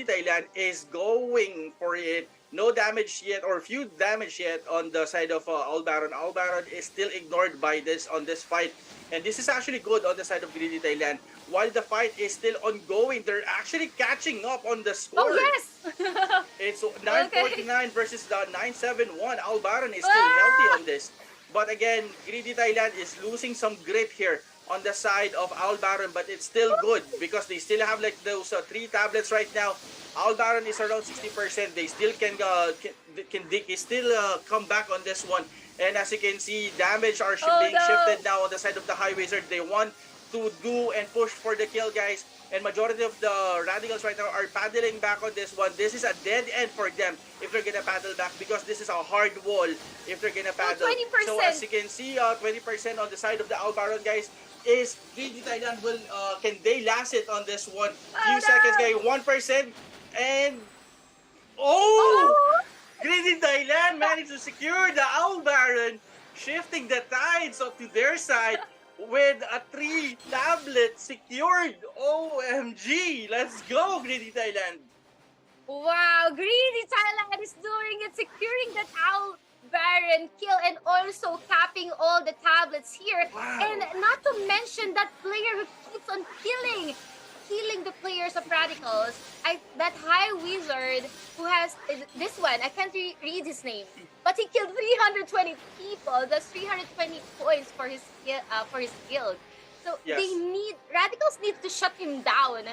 Thailand is going for it. No damage yet, or few damage yet on the side of Al Baron. Al Baron is still ignored by this on this fight. And this is actually good on the side of Greedy Thailand. While the fight is still ongoing, they're actually catching up on the Oh score. yes. It's Okay. 949 versus the 971. Al Baron is still healthy Ah! on this. But again, Greedy Thailand is losing some grit here on the side of Al Baron, but it's still good because they still have like those 3 tablets right now. Al Baron is around 60%. They still they can still come back on this one. And as you can see, damage are Oh being no. shifted now on the side of the High Wizard. They want to do and push for the kill, guys. And majority of the Radicals right now are paddling back on this one. This is a dead end for them if they're gonna paddle back because this is a hard wall if they're gonna Oh, paddle. So as 20%. you can see, 20% on the side of the Al Baron, guys, is GG Thailand will can they last it on this one? Few Oh seconds, guys, no. 1%, and oh, Oh. Greedy Thailand managed to secure the Owl Baron, shifting the tides up to their side with a 3 tablet secured. OMG! Let's go, Greedy Thailand! Wow, Greedy Thailand is doing it, securing that Owl Baron kill and also capping all the tablets here. And Wow! not to mention that player who keeps on killing the players of Radicals. That High Wizard who has this one, I can't read his name, but he killed 320 people. That's 320 points for his guild. So Yes. Radicals need to shut him down,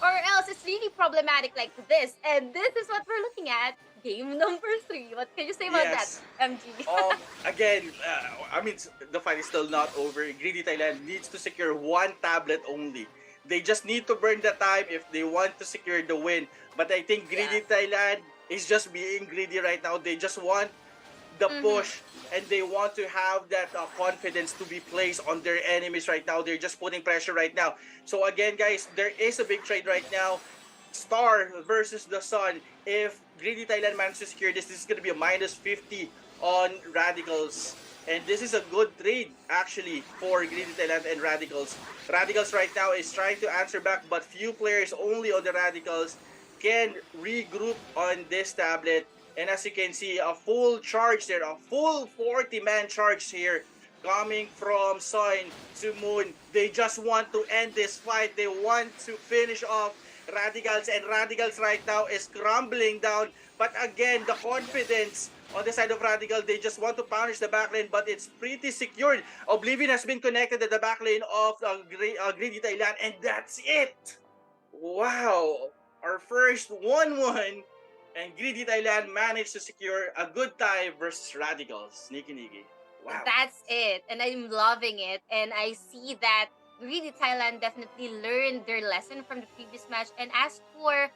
or else it's really problematic like this. And this is what we're looking at. Game number 3. What can you say about that, Yes. MG? Again, I mean, the fight is still not over. Greedy Thailand needs to secure 1 tablet only. They just need to burn the time if they want to secure the win. But I think Yeah. Greedy Thailand is just being greedy right now. They just want the Mm-hmm. push and they want to have that confidence to be placed on their enemies right now. They're just putting pressure right now. So again, guys, there is a big trade right now. Star versus the Sun. If Greedy Thailand manages to secure this is going to be a minus 50 on Radicals. And this is a good trade, actually, for Greedy Thailand and Radicals. Radicals right now is trying to answer back, but few players only on the Radicals can regroup on this tablet. And as you can see, a full charge there, a full 40-man charge here coming from Sun to Moon. They just want to end this fight. They want to finish off Radicals, and Radicals right now is crumbling down. But again, the confidence on the side of Radical, they just want to punish the backlane, but it's pretty secured. Oblivion has been connected to the backlane of Greedy Thailand, and that's it. Wow, our first 1-1, and Greedy Thailand managed to secure a good tie versus Radicals. Niki Niki. Wow. That's it. And I'm loving it. And I see that really Thailand definitely learned their lesson from the previous match. And as for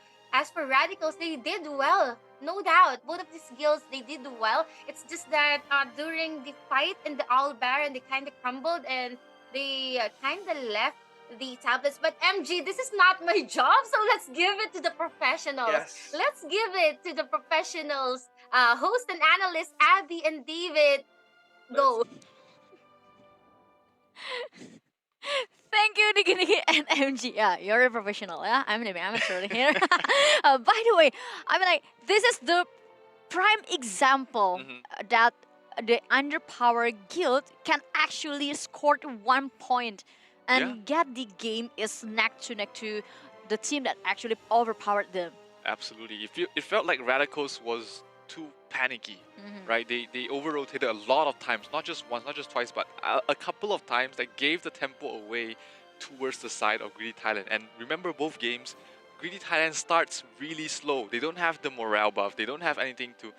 Radicals, they did well. No doubt. Both of these guilds, they did well. It's just that during the fight in the Owl Baron, they kind of crumbled and they kind of left the tablets. But MG, this is not my job, so let's give it to the professionals. Yes. Let's give it to the professionals. Host and analyst Abby and David. Go. Thank you, Nikki and MG. Yeah, you're a professional. Yeah, I'm an amateur here. By the way, I mean, like, this is the prime example that the underpowered guild can actually score 1 point and get the game is neck to neck to the team that actually overpowered them. Absolutely. It felt like Radicals was too panicky, right? They over-rotated a lot of times, not just once, not just twice, but a couple of times that gave the tempo away towards the side of Greedy Thailand. And remember, both games, Greedy Thailand starts really slow. They don't have the morale buff. They don't have anything to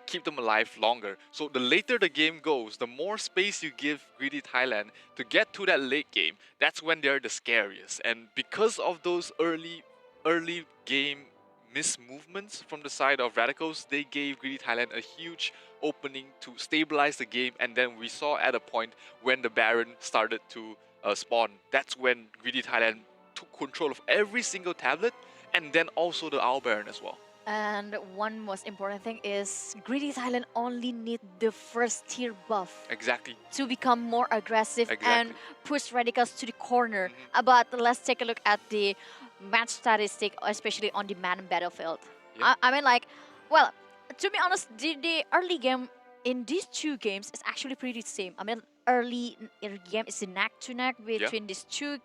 keep them alive longer. So the later the game goes, the more space you give Greedy Thailand to get to that late game, that's when they're the scariest. And because of those early game mismovements from the side of Radicals, they gave Greedy Thailand a huge opening to stabilize the game, and then we saw at a point when the Baron started to spawn, that's when Greedy Thailand took control of every single tablet, and then also the Owl Baron as well. And one most important thing is Greedy Thailand only need the first tier buff Exactly. to become more aggressive and Exactly. push radicals to the corner. Mhm. But let's take a look at the match statistic, especially on the man battlefield. Yeah. I mean, like, well, to be honest, the early game in these two games is actually pretty same. I mean, early game is a neck to neck between these two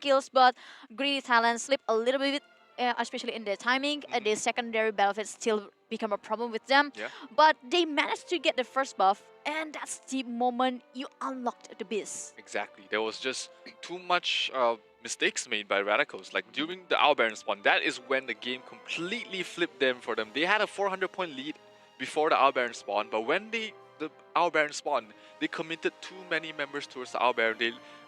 guilds, but Greedy Thailand slipped a little bit. Especially in the timing, the secondary battlefield still become a problem with them. Yeah. But they managed to get the first buff, and that's the moment you unlocked the beast. Exactly. There was just too much mistakes made by Radicals. Like during the Owl Baron spawn, that is when the game completely flipped them for them. They had a 400-point lead before the Owl Baron spawn, but when the Owl Baron spawned, they committed too many members towards the Owl Baron.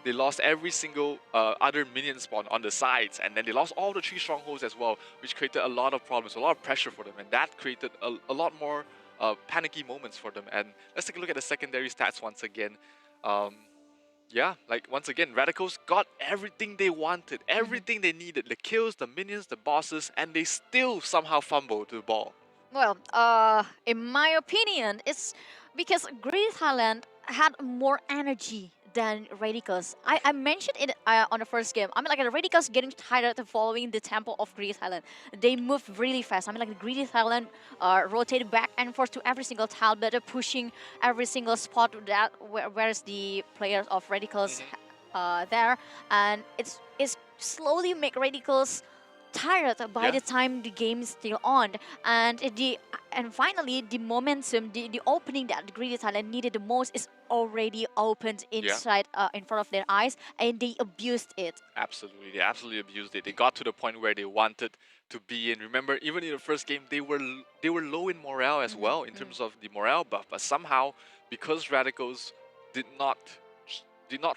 They lost every single other minion spawn on the sides, and then they lost all the 3 strongholds as well, which created a lot of problems, a lot of pressure for them, and that created a lot more panicky moments for them. And let's take a look at the secondary stats once again. Yeah, like once again, Radicals got everything they wanted, everything they needed, the kills, the minions, the bosses, and they still somehow fumbled the ball. Well, in my opinion, it's because Greedy Thailand had more energy than Radicals. I mentioned it on the first game. I mean, like the Radicals getting tired of following the tempo of Greedy Thailand. They moved really fast. I mean, like the Greedy Thailand rotated back and forth to every single tile, but pushing every single spot that whereas the players of Radicals there, and it's slowly make Radicals tired by the time the game is still on, and finally the momentum, the opening that Greedy Thailand needed the most is already opened inside in front of their eyes, and they abused it. Absolutely, they absolutely abused it. They got to the point where they wanted to be in. Remember, even in the first game, they were low in morale as well in terms of the morale buff, but somehow because Radicals did not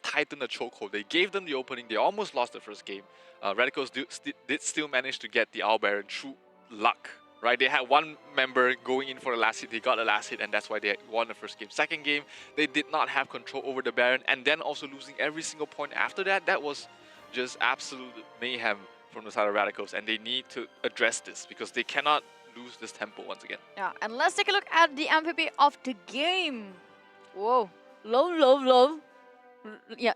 tighten the chokehold, they gave them the opening. They almost lost the first game. Radicals did still manage to get the Owl Baron through luck, right? They had one member going in for the last hit, they got the last hit, and that's why they won the first game. Second game, they did not have control over the Baron, and then also losing every single point after that. That was just absolute mayhem from the side of Radicals, and they need to address this because they cannot lose this tempo once again. Yeah, and let's take a look at the MVP of the game. Whoa, low. Yeah.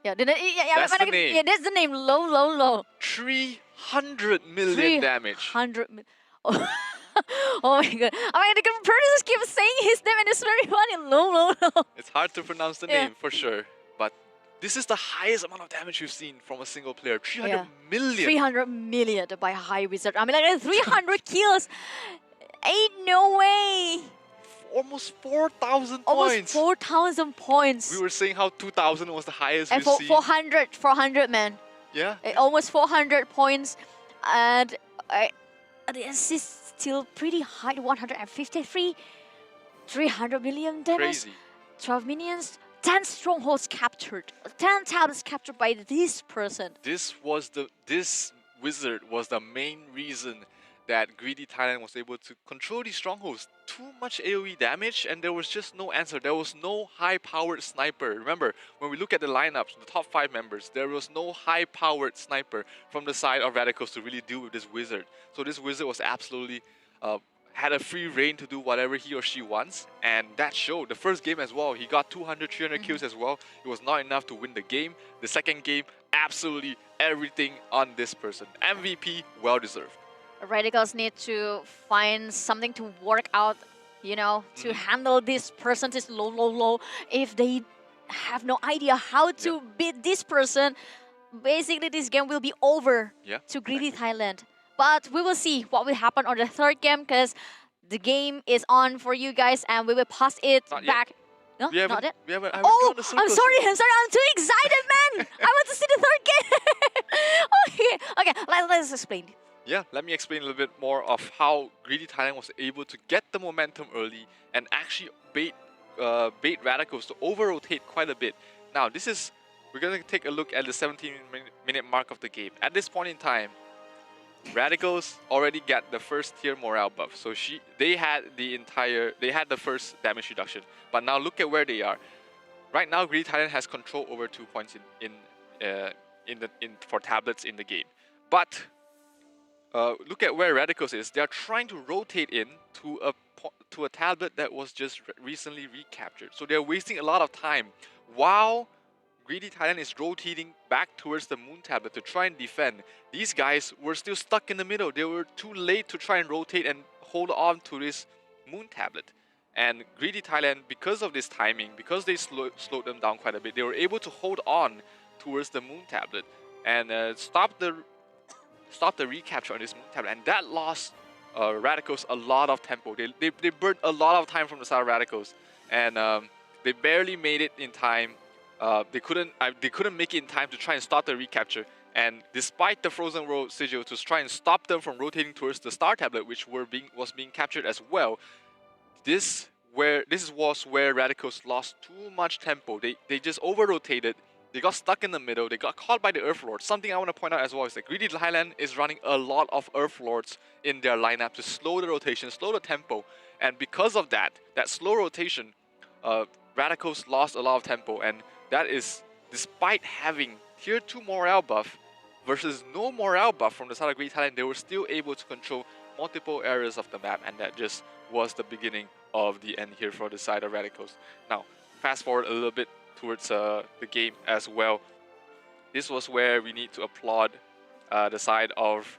That's the name. Yeah, that's the name. Low. 300 million damage. 300 million. Oh. Oh my god. I mean, the producers keep saying his name and it's very funny. Low. It's hard to pronounce the name for sure, but this is the highest amount of damage we've seen from a single player. 300 million. 300 million by High Wizard. I mean, like 300 kills. Ain't no way. Almost 4,000 Almost points. 4,000 points. We were saying how 2,000 was the highest And we've seen. 400, man. Yeah. Almost 400 points. And the assist still pretty high, 153. 300 million damage. Crazy. 12 minions. 10 strongholds captured. 10 tablets captured by this person. This wizard was the main reason that Greedy Thailand was able to control these strongholds. Too much AoE damage, and there was just no answer. There was no high-powered sniper. Remember, when we look at the lineups, the top 5 members, there was no high-powered sniper from the side of Radicals to really deal with this wizard. So this wizard was absolutely had a free reign to do whatever he or she wants, and that showed. The first game as well, he got 200, 300 kills as well. It was not enough to win the game. The second game, absolutely everything on this person. MVP, well-deserved. Radicals need to find something to work out, to handle this person, this low. If they have no idea how to beat this person, basically this game will be over to Greedy Thailand. But we will see what will happen on the third game, because the game is on for you guys, and we will pass it back. No, not yet. Oh, I'm sorry. I'm too excited, man. I want to see the third game. Okay. Let's explain. Yeah, let me explain a little bit more of how Greedy Thailand was able to get the momentum early and actually bait Radicals to over-rotate quite a bit. Now, we're going to take a look at the 17-minute mark of the game. At this point in time, Radicals already got the first tier morale buff, so they had the first damage reduction. But now look at where they are. Right now, Greedy Thailand has control over 2 points for tablets in the game. But look at where Radicals is. They are trying to rotate in to a tablet that was just recently recaptured. So they're wasting a lot of time while Greedy Thailand is rotating back towards the moon tablet to try and defend. These guys were still stuck in the middle. They were too late to try and rotate and hold on to this moon tablet. And Greedy Thailand, because of this timing, because they slowed them down quite a bit, they were able to hold on towards the moon tablet and stop the recapture on this moon tablet. And that lost Radicals a lot of tempo. They burned a lot of time from the side of Radicals, and they barely made it in time. They couldn't make it in time to try and start the recapture. And despite the Frozen World sigil to try and stop them from rotating towards the Star Tablet, which was being captured as well, this was where Radicals lost too much tempo. They just over-rotated. They got stuck in the middle. They got caught by the Earth Lord. Something I want to point out as well is that Greedy Thailand is running a lot of Earth Lords in their lineup to slow the rotation, slow the tempo. And because of that slow rotation, Radicals lost a lot of tempo. And that is despite having tier 2 morale buff versus no morale buff from the side of Greedy Thailand, they were still able to control multiple areas of the map. And that just was the beginning of the end here for the side of Radicals. Now, fast forward a little bit towards the game as well. This was where we need to applaud the side of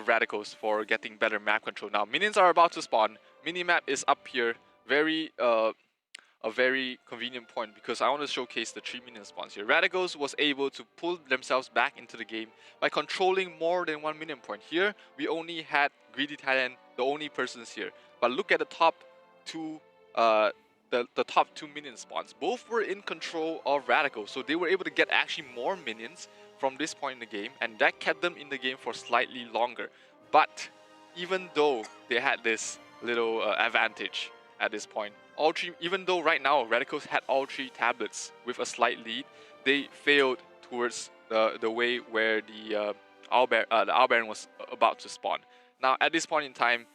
Radicals for getting better map control. Now minions are about to spawn. Minimap is up here, a very convenient point because I want to showcase the 3 minion spawns here. Radicals was able to pull themselves back into the game by controlling more than 1 minion point. Here we only had Greedy Thailand, the only persons here. But look at the top two. The top 2 minion spawns. Both were in control of Radicals, so they were able to get actually more minions from this point in the game, and that kept them in the game for slightly longer. But even though they had this little advantage at this point, even though right now Radicals had all 3 tablets with a slight lead, they failed towards the way where the Owl Baron was about to spawn. Now at this point in time,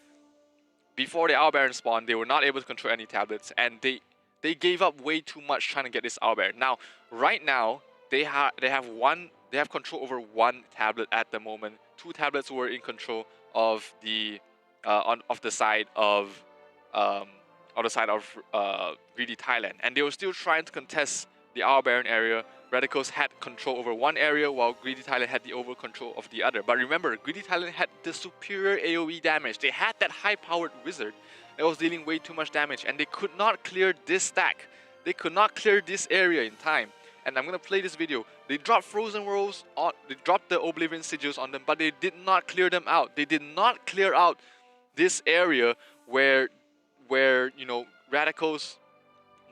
before the Owl Baron spawned, they were not able to control any tablets, and they gave up way too much trying to get this Owl Baron. Now, right now, they have control over 1 tablet at the moment. 2 tablets were in control of the side of Greedy Thailand, and they were still trying to contest the Owl Baron area. Radicals had control over 1 area while Greedy Thailand had the over control of the other. But remember, Greedy Thailand had the superior AoE damage. They had that high-powered wizard that was dealing way too much damage, and they could not clear this stack. They could not clear this area in time. And I'm gonna play this video. They dropped Frozen Worlds on, they dropped the Oblivion Sigils on them, but they did not clear them out. They did not clear out this area where you know, Radicals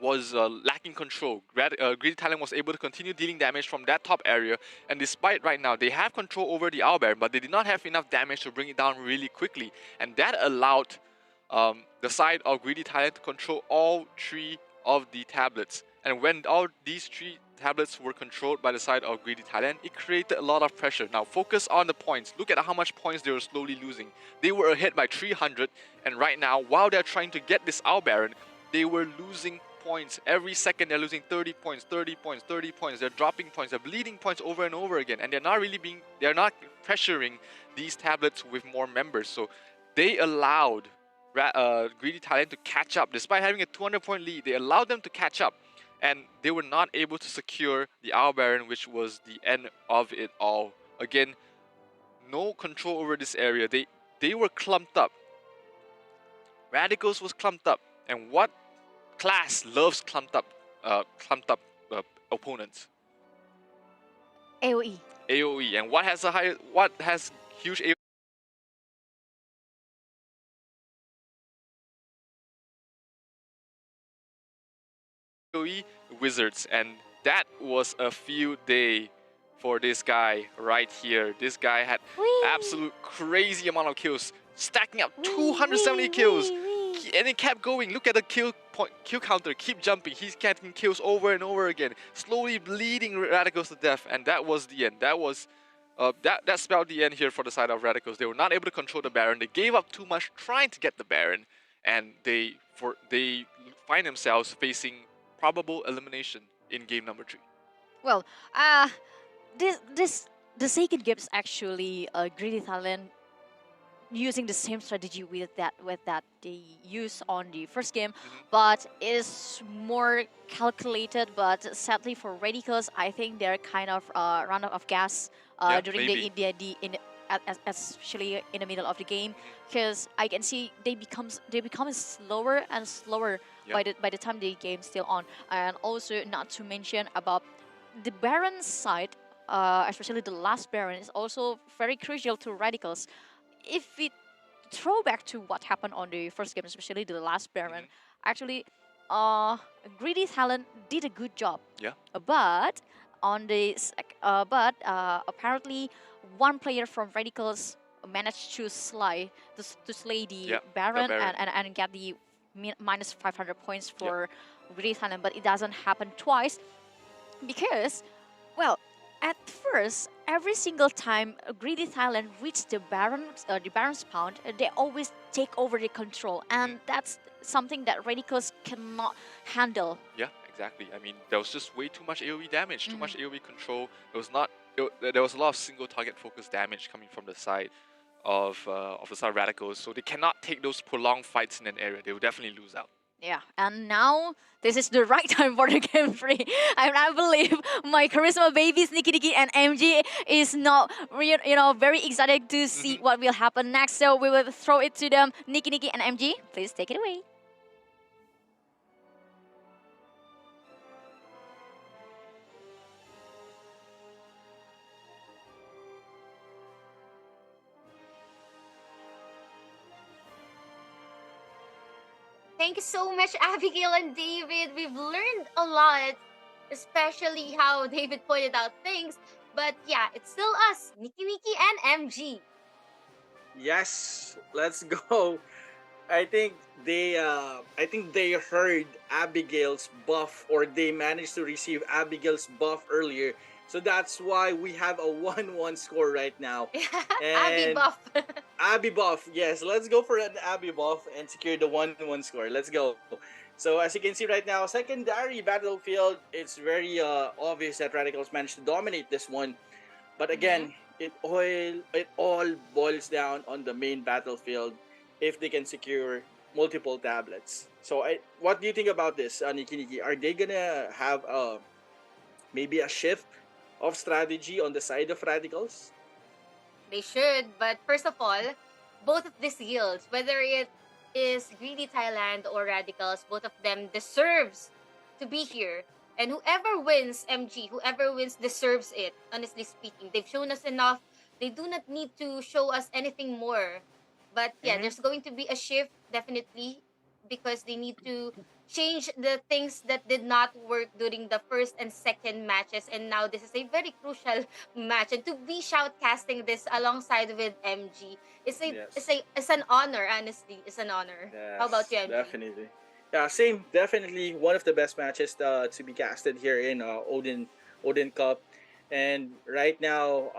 was lacking control. Greedy Thailand was able to continue dealing damage from that top area, and despite right now they have control over the Owl Baron, but they did not have enough damage to bring it down really quickly, and that allowed the side of Greedy Thailand to control all 3 of the tablets. And when all these 3 tablets were controlled by the side of Greedy Thailand, it created a lot of pressure. Now focus on the points. Look at how much points they were slowly losing. They were ahead by 300, and right now, while they're trying to get this Owl Baron, they were losing points. Every second they're losing 30 points, 30 points, 30 points. They're dropping points, they're bleeding points over and over again, and they're not pressuring these tablets with more members. So they allowed Greedy Thailand to catch up. Despite having a 200-point lead, they allowed them to catch up, and they were not able to secure the Owl Baron, which was the end of it all. Again, no control over this area. They were clumped up. Radicals was clumped up, and what class loves clumped up opponents? AoE. AoE. And what has huge AoE? Wizards. And that was a field day for this guy right here. This guy had absolute crazy amount of kills, stacking up 270 kills. And it kept going. Look at the kill counter, keep jumping. He's getting kills over and over again, slowly bleeding Radicals to death, and that was the end. That spelled the end here for the side of Radicals. They were not able to control the Baron. They gave up too much trying to get the Baron, and they find themselves facing probable elimination in game number 3. Well, this the second game is actually Greedy Thailand using the same strategy with that they use on the first game, but is more calculated. But sadly for Radicals, I think they're kind of run out of gas Yeah, during maybe. especially in the middle of the game, because I can see they become slower and slower Yeah. by the time the game's still on, and also not to mention about the Baron side. Especially the last Baron is also very crucial to Radicals. If we throw back to what happened on the first game, especially the last Baron, actually, uh, Greedy Talent did a good job. Yeah. But apparently, one player from Radicals managed to slay the Yeah, the Baron, Baron. and get the minus 500 points for Greedy Talent. But it doesn't happen twice because, well, at first, every single time Greedy Thailand reached the Baron's pound, they always take over the control, and that's something that Radicals cannot handle. Yeah, exactly. I mean, there was just way too much AoE damage, too much AoE control. There was a lot of single target focused damage coming from the side of the side Radicals, so they cannot take those prolonged fights in an area. They will definitely lose out. Yeah, and now this is the right time for the game three. I believe my charisma babies Nikki Nikki and MG is not very excited to see what will happen next. So we will throw it to them. Nikki Nikki and MG, please take it away. Thank you so much, Abigail and David. We've learned a lot, especially how David pointed out things. But yeah, it's still us, Nikki Nikki and MG. Yes, let's go. I think they heard Abigail's buff, or they managed to receive Abigail's buff earlier. So that's why we have a 1-1 score right now. Abby And buff. Abby buff. Yes, let's go for an Abby buff and secure the 1-1 score. Let's go. So as you can see right now, secondary battlefield, it's very obvious that Radicals managed to dominate this one. But again, it all boils down on the main battlefield if they can secure multiple tablets. So what do you think about this, Nikki Nikki? Are they gonna have maybe a shift of strategy on the side of Radicals? They should, but first of all, both of these guilds, whether it is Greedy Thailand or Radicals, both of them deserves to be here. And whoever wins MG, whoever wins deserves it, honestly speaking. They've shown us enough. They do not need to show us anything more. But yeah, there's going to be a shift, definitely, because they need to change the things that did not work during the first and second matches. And now this is a very crucial match. And to be shoutcasting this alongside with MG it's an honor, honestly. It's an honor. Yes, How about you, MG? definitely. Yeah, same. Definitely one of the best matches to be casted here in Odin Cup. And right now,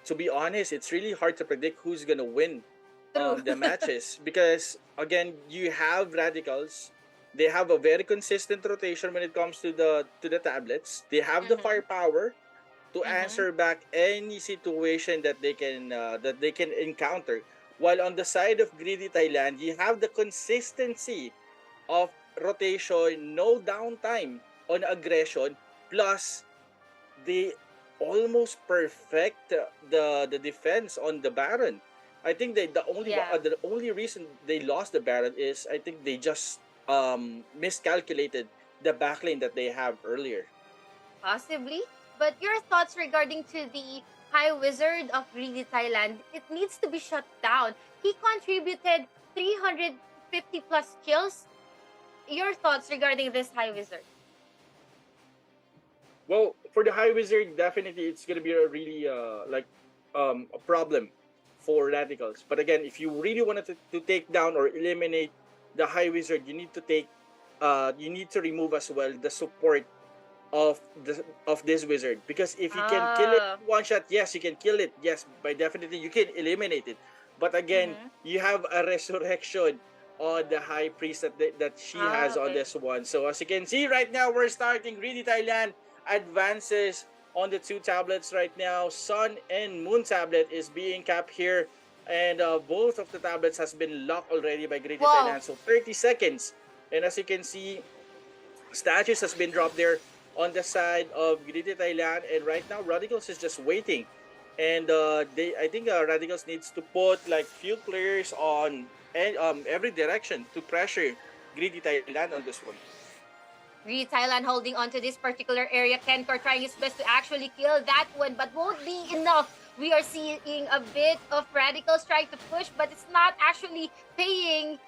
to be honest, it's really hard to predict who's gonna win True. the matches, because again, you have Radicals. They have a very consistent rotation when it comes to the tablets. They have the firepower to answer back any situation that they can encounter. While on the side of Greedy Thailand, you have the consistency of rotation, no downtime on aggression, plus they almost perfect the defense on the Baron. I think Yeah. the only reason they lost the Baron is I think they just miscalculated the backlane that they have earlier. Possibly. But your thoughts regarding to the High Wizard of Greedy Thailand, it needs to be shut down. He contributed 350 plus kills. Your thoughts regarding this High Wizard? Well, for the High Wizard, definitely it's gonna be a really a problem for Radicals. But again, if you really wanted to take down or eliminate the High Wizard, you need to remove as well the support of this wizard, because if you can kill it Ah. one shot, yes, you can kill it, yes, by definitely you can eliminate it. But again, you have a resurrection on the high priest that she has on Okay. this one. So as you can see right now, we're starting. Greedy Thailand advances on the two tablets right now. Sun and Moon tablet is being capped here, and both of the tablets has been locked already by Greedy Whoa. Thailand. So 30 seconds, and as you can see, statues has been dropped there on the side of Greedy Thailand, and right now Radicals is just waiting. And I think Radicals needs to put like few players on every direction to pressure Greedy Thailand on this one. Thailand holding on to this particular area. Kenkor trying his best to actually kill that one, but won't be enough. We are seeing a bit of Radicals trying to push, but it's not actually paying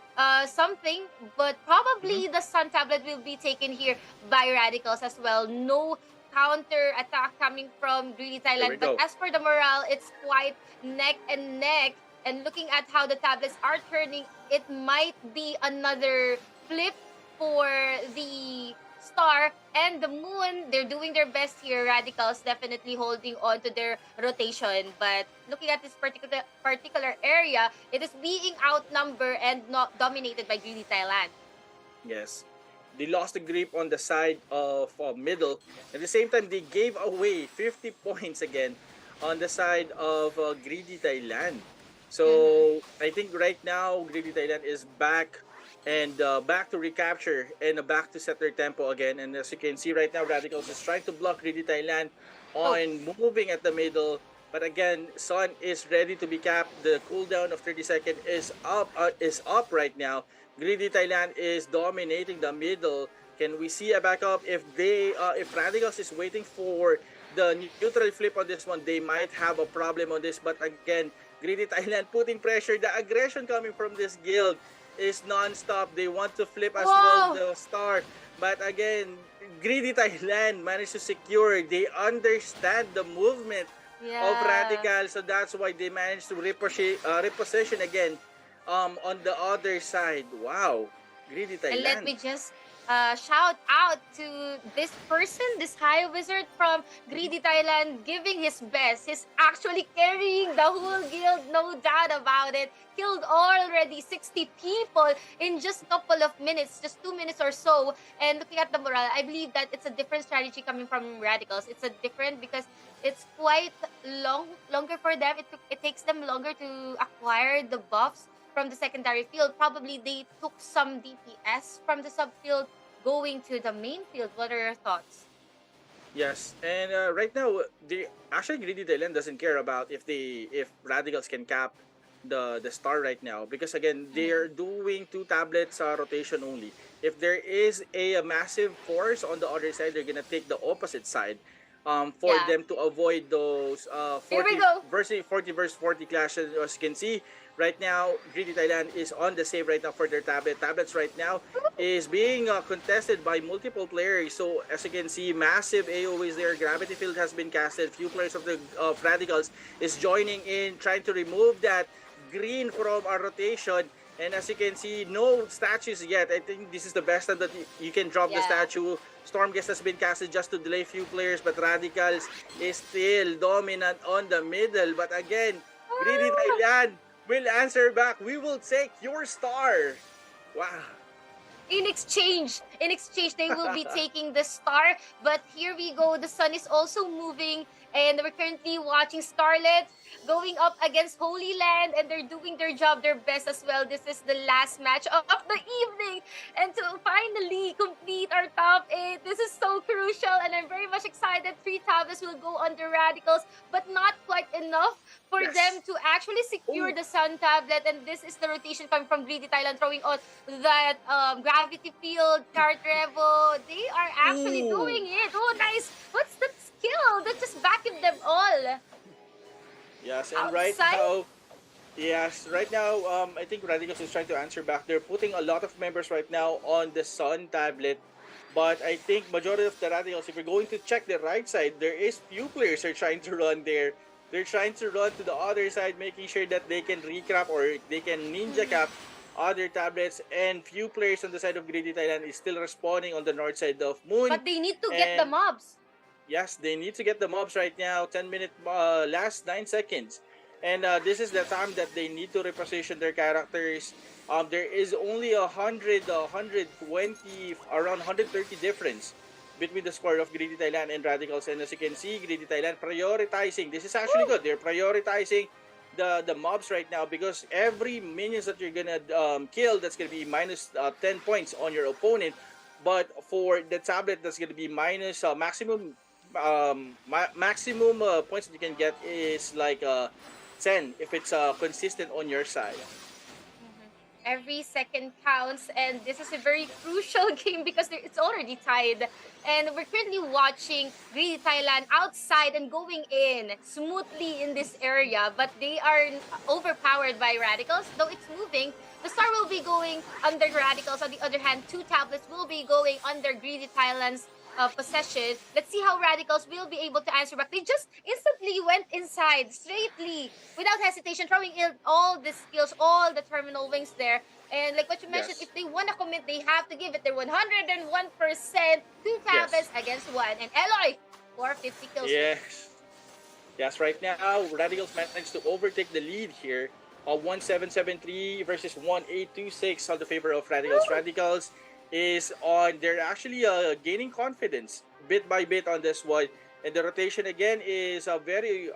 something. But probably the Sun Tablet will be taken here by Radicals as well. No counter attack coming from Greedy There we Thailand. But go. as for the morale, it's quite neck and neck. And looking at how the tablets are turning, it might be another flip for the Star and the Moon. They're doing their best here. Radicals definitely holding on to their rotation. But looking at this particular area, it is being outnumbered and not dominated by Greedy Thailand. Yes. They lost the grip on the side of middle. At the same time, they gave away 50 points again on the side of Greedy Thailand. So I think right now, Greedy Thailand is back and back to recapture and back to set their tempo again. And as you can see right now, Radicals is trying to block Greedy Thailand on moving at the middle. But again, Sun is ready to be capped. The cooldown of 30 seconds is up right now. Greedy Thailand is dominating the middle. Can we see a backup? If Radicals is waiting for the neutral flip on this one, they might have a problem on this. But again, Greedy Thailand putting pressure. The aggression coming from this guild is non-stop. They want to flip as well the Star. But again, Greedy Thailand managed to secure. They understand the movement of Radical. So that's why they managed to reposition again on the other side. Wow. Greedy Thailand. And let me just shout out to this person, this High Wizard from Greedy Thailand, giving his best. He's actually carrying the whole guild, no doubt about it. Killed already 60 people in just a couple of minutes, just 2 minutes or so. And looking at the morale, I believe that it's a different strategy coming from Radicals. It's a different because it's quite longer for them. It takes them longer to acquire the buffs from the secondary field. Probably they took some DPS from the subfield going to the main field. What are your thoughts? Yes, and right now, Greedy Thailand doesn't care about if Radicals can cap the Star right now, because again they're doing two tablets rotation only. If there is a massive force on the other side, they're gonna take the opposite side for them to avoid those 40 versus 40 clashes. As you can see right now, Greedy Thailand is on the save right now for their tablets right now is being contested by multiple players. So as you can see, massive AoEs there. Gravity field has been casted. Few players of the Radicals is joining in, trying to remove that green from our rotation. And as you can see, no statues yet. I think this is the best time that you can drop the statue. Stormguest has been casted just to delay few players, but Radicals is still dominant on the middle. But again, Greedy Thailand will answer back. We will take your Star. Wow. In exchange, they will be taking the Star. But here we go. The Sun is also moving. And we're currently watching Scarlet going up against Holy Land, and they're doing their job, their best as well. This is the last match of the evening, and to finally complete our top 8. This is so crucial, and I'm very much excited. 3 tablets will go on the Radicals, but not quite enough for them to actually secure the Sun tablet. And this is the rotation coming from Greedy Thailand, throwing on that gravity field, card revo. They are actually doing it. Oh, nice. What's that skill that just vacuumed them all? Yes, and Outside? right now, I think Radicals is trying to answer back. They're putting a lot of members right now on the Sun tablet, but I think majority of the Radicals, if you're going to check the right side, there is few players are trying to run there. They're trying to run to the other side, making sure that they can recap or they can ninja cap other tablets, and few players on the side of Greedy Thailand is still respawning on the north side of Moon. But they need to get the mobs. Yes, they need to get the mobs right now. 10-minute last 9 seconds. And this is the time that they need to reposition their characters. There is only 120, around 130 difference between the squad of Greedy Thailand and Radicals. And as you can see, Greedy Thailand prioritizing. This is actually good. They're prioritizing the mobs right now, because every minions that you're gonna kill, that's gonna be minus 10 points on your opponent. But for the tablet, that's gonna be minus maximum points that you can get is like 10 if it's consistent on your side. Every second counts, and this is a very crucial game because it's already tied. And we're currently watching Greedy Thailand outside and going in smoothly in this area, but they are overpowered by Radicals. Though it's moving, the star will be going under Radicals. On the other hand, two tablets will be going under Greedy Thailand's possession. Let's see how Radicals will be able to answer back. They just instantly went inside, straightly, without hesitation, throwing in all the skills, all the terminal wings there. And like what you mentioned, Yes. if they want to commit, they have to give it their 101%. Two tablets against one. And Eloy, 450 kills. Yes. Yes, right now, Radicals managed to overtake the lead here. 1773 versus 1826 on the favor of Radicals. Radicals is on, they're actually gaining confidence bit by bit on this one. And the rotation again is the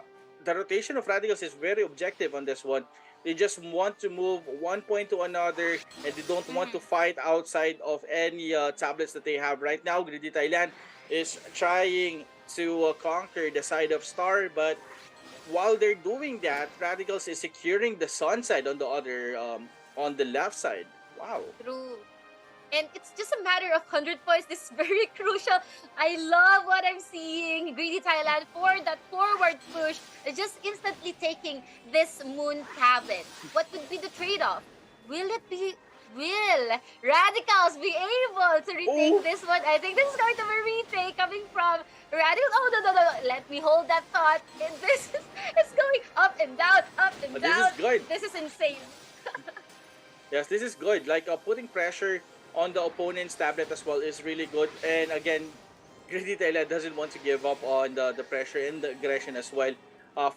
rotation of Radicals is very objective on this one. They just want to move one point to another, and they don't want to fight outside of any tablets that they have. Right now, Greedy Thailand is trying to conquer the side of Star, but while they're doing that, Radicals is securing the Sun side on the other, on the left side. Wow. True. And it's just a matter of 100 points. This is very crucial. I love what I'm seeing. Greedy Thailand for that forward push, just instantly taking this Moon tablet. What would be the trade-off? Will Radicals be able to retake this one? I think this is going to be a retake coming from Radicals. Oh, no. Let me hold that thought. And this is it's going up and down, up and But down. this is good. This is insane. Yes, this is good. Like putting pressure on the opponent's tablet as well is really good. And again, Greedy Thailand doesn't want to give up on the pressure and the aggression as well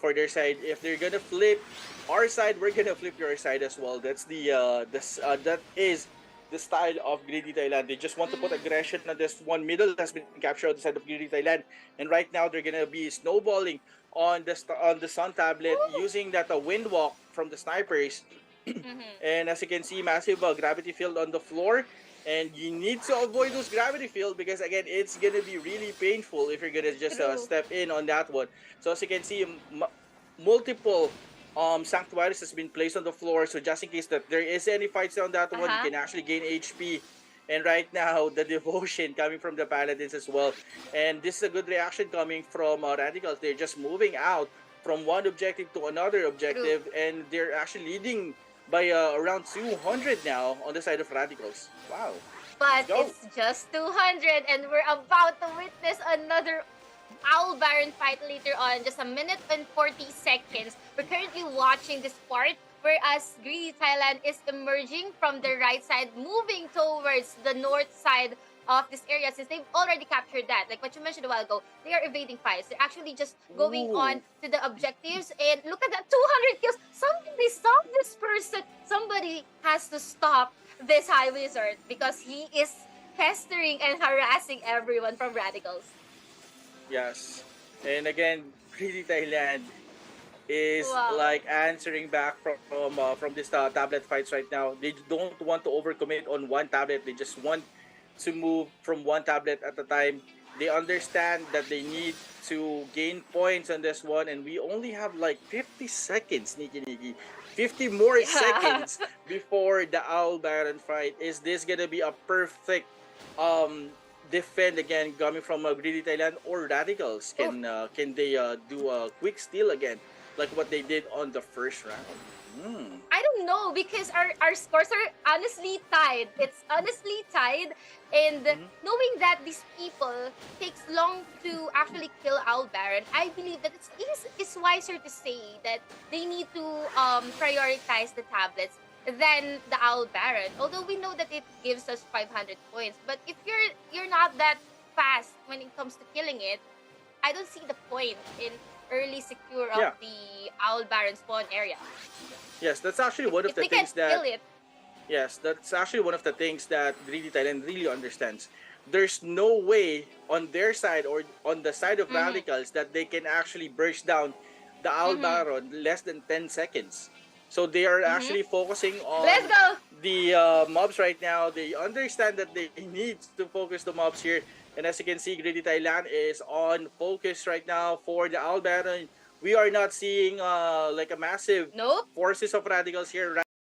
for their side. If they're gonna flip our side, we're gonna flip your side as well. That's that is the style of Greedy Thailand. They just want to put aggression on this one. Middle has been captured on the side of Greedy Thailand, and right now they're gonna be snowballing on the Sun tablet using that wind walk from the snipers. And as you can see, massive gravity field on the floor, and you need to avoid those gravity field because again, it's gonna be really painful if you're gonna just step in on that one. So as you can see, multiple sanctuaries has been placed on the floor, so just in case that there is any fights on that one, you can actually gain HP. And right now, the devotion coming from the Paladins as well. And this is a good reaction coming from Radicals. They're just moving out from one objective to another objective, and they're actually leading by around 200 now on the side of Radicals. Wow. But it's just 200, and we're about to witness another Owl Baron fight later on. Just a minute and 40 seconds. We're currently watching this part, whereas Greedy Thailand is emerging from the right side, moving towards the north side of this area, since they've already captured that. Like what you mentioned a while ago, they are evading fights. They're actually just going on to the objectives. And look at that, 200 kills. Somebody stop this person. Somebody has to stop this High Wizard because he is pestering and harassing everyone from Radicals. Yes. And again, Greedy Thailand is like answering back from this tablet fights right now. They don't want to overcommit on one tablet. They just want to move from one tablet at a time. They understand that they need to gain points on this one, and we only have like 50 seconds, Nikki. 50 more seconds before the Owl Baron fight. Is this gonna be a perfect defend again coming from Greedy Thailand, or Radicals? Can they do a quick steal again like what they did on the first round? I don't know, because our scores are honestly tied. It's honestly tied, and knowing that these people takes long to actually kill Owl Baron, I believe that it's wiser to say that they need to prioritize the tablets than the Owl Baron. Although we know that it gives us 500 points, but if you're not that fast when it comes to killing it, I don't see the point in early secure of the Owl Baron spawn area. Yes, that's actually one of the They can't things that kill it. yes, that's actually one of the things that Greedy Thailand really understands. there's no way on their side or on the side of Mm-hmm. radicals that they can actually burst down the Owl Mm-hmm. Baron less than 10 seconds. So they are Mm-hmm. actually focusing Let's on go. the mobs right now. They understand that they need to focus the mobs here. And as you can see, Greedy Thailand is on focus right now for the Owl Baron. We are not seeing like a massive Nope. forces of radicals here.